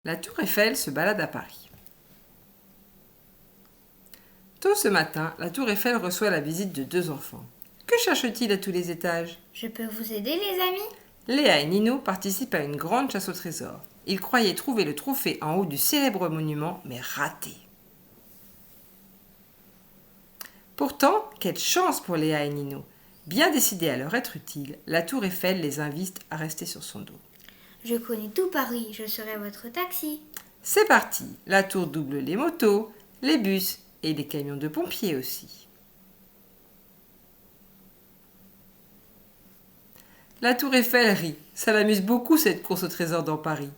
La tour Eiffel se balade à Paris. Tôt ce matin, la tour Eiffel reçoit la visite de deux enfants. Que cherche-t-il à tous les étages? Je peux vous aider, les amis? Léa et Nino participent à une grande chasse au trésor. Ils croyaient trouver le trophée en haut du célèbre monument, mais raté. Pourtant, quelle chance pour Léa et Nino! Bien décidés à leur être utiles, la tour Eiffel les invite à rester sur son dos. Je connais tout Paris, je serai votre taxi. C'est parti! La tour double les motos, les bus et les camions de pompiers aussi. La tour Eiffel rit. Ça l'amuse beaucoup cette course au trésor dans Paris.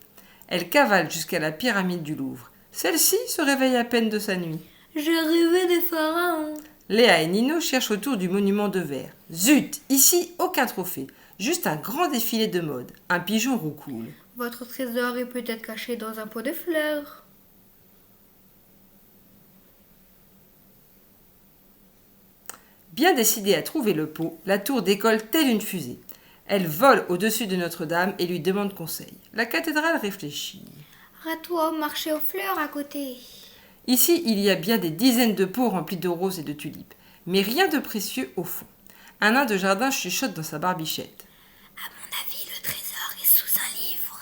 Elle cavale jusqu'à la pyramide du Louvre. Celle-ci se réveille à peine de sa nuit. Je rêvais des pharaons. Léa et Nino cherchent autour du monument de verre. Zut! Ici, aucun trophée. Juste un grand défilé de mode. Un pigeon roucoule. Votre trésor est peut-être caché dans un pot de fleurs. Bien décidée à trouver le pot, la tour décolle telle une fusée. Elle vole au-dessus de Notre-Dame et lui demande conseil. La cathédrale réfléchit. Rats-toi au marché aux fleurs à côté. Ici, il y a bien des dizaines de pots remplis de roses et de tulipes, mais rien de précieux au fond. Un nain de jardin chuchote dans sa barbichette. À mon avis, le trésor est sous un livre.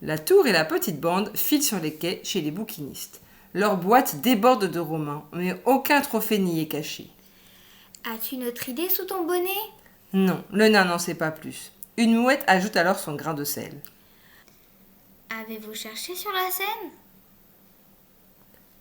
La tour et la petite bande filent sur les quais chez les bouquinistes. Leurs boîtes débordent de romans, mais aucun trophée n'y est caché. As-tu une autre idée sous ton bonnet? Non, le nain n'en sait pas plus. Une mouette ajoute alors son grain de sel. Avez-vous cherché sur la scène?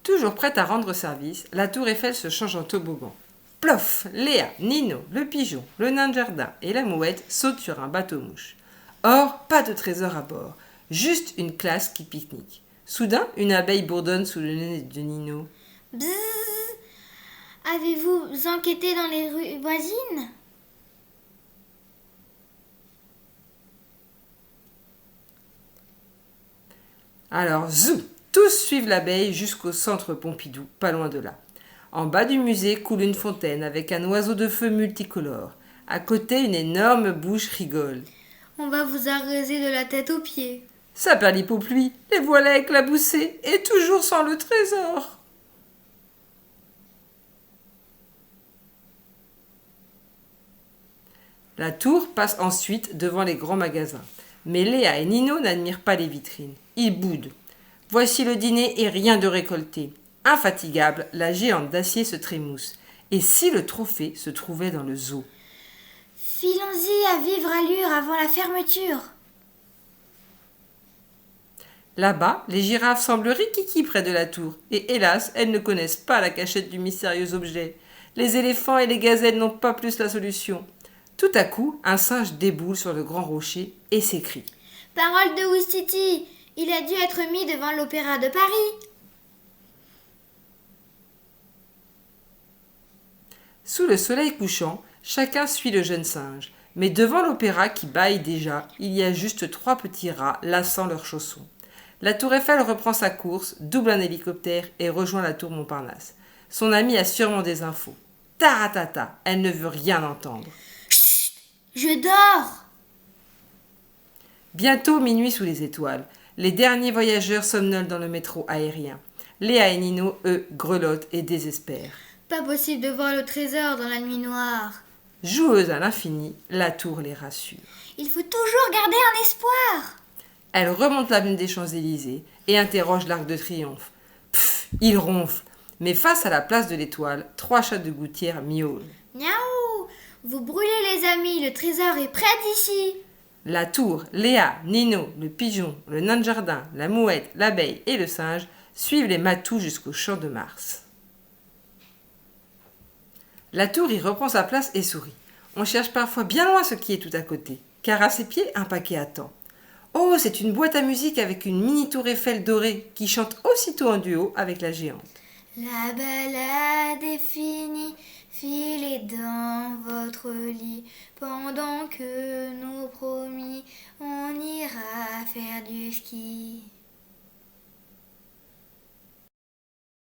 Toujours prête à rendre service, la tour Eiffel se change en toboggan. Plof! Léa, Nino, le pigeon, le nain de jardin et la mouette sautent sur un bateau-mouche. Or, pas de trésor à bord, juste une classe qui pique-nique. Soudain, une abeille bourdonne sous le nez de Nino. Bzzz. Avez-vous enquêté dans les rues voisines? Alors, zou! Tous suivent l'abeille jusqu'au centre Pompidou, pas loin de là. En bas du musée coule une fontaine avec un oiseau de feu multicolore. À côté, une énorme bouche rigole. On va vous arroser de la tête aux pieds. Ça perd l'hypopluie, les voilà éclaboussés, et toujours sans le trésor. La tour passe ensuite devant les grands magasins. Mais Léa et Nino n'admirent pas les vitrines. Ils boudent. Voici le dîner et rien de récolté. Infatigable, la géante d'acier se trémousse. Et si le trophée se trouvait dans le zoo? Filons-y à vivre allure avant la fermeture. Là-bas, les girafes semblent rikiki près de la tour. Et hélas, elles ne connaissent pas la cachette du mystérieux objet. Les éléphants et les gazelles n'ont pas plus la solution. Tout à coup, un singe déboule sur le grand rocher et s'écrie. Parole de Ouistiti, il a dû être mis devant l'Opéra de Paris. Sous le soleil couchant, chacun suit le jeune singe. Mais devant l'opéra qui bâille déjà, il y a juste trois petits rats lassant leurs chaussons. La tour Eiffel reprend sa course, double un hélicoptère et rejoint la tour Montparnasse. Son amie a sûrement des infos. Taratata, elle ne veut rien entendre. Chut, je dors. Bientôt minuit sous les étoiles. Les derniers voyageurs somnolent dans le métro aérien. Léa et Nino, eux, grelottent et désespèrent. Pas possible de voir le trésor dans la nuit noire. Joueuse à l'infini, la tour les rassure. Il faut toujours garder un espoir. Elle remonte l'avenue des Champs-Élysées et interroge l'Arc de Triomphe. Pfff, il ronfle. Mais face à la place de l'Étoile, trois chats de gouttière miaulent. Miaou. Vous brûlez les amis, le trésor est près d'ici. La tour, Léa, Nino, le pigeon, le nain de jardin, la mouette, l'abeille et le singe suivent les matous jusqu'au champ de Mars. La tour y reprend sa place et sourit. On cherche parfois bien loin ce qui est tout à côté, car à ses pieds, un paquet attend. Oh, c'est une boîte à musique avec une mini tour Eiffel dorée qui chante aussitôt en duo avec la géante. La balade est finie, filez dans votre lit, pendant que nous promis, on ira faire du ski.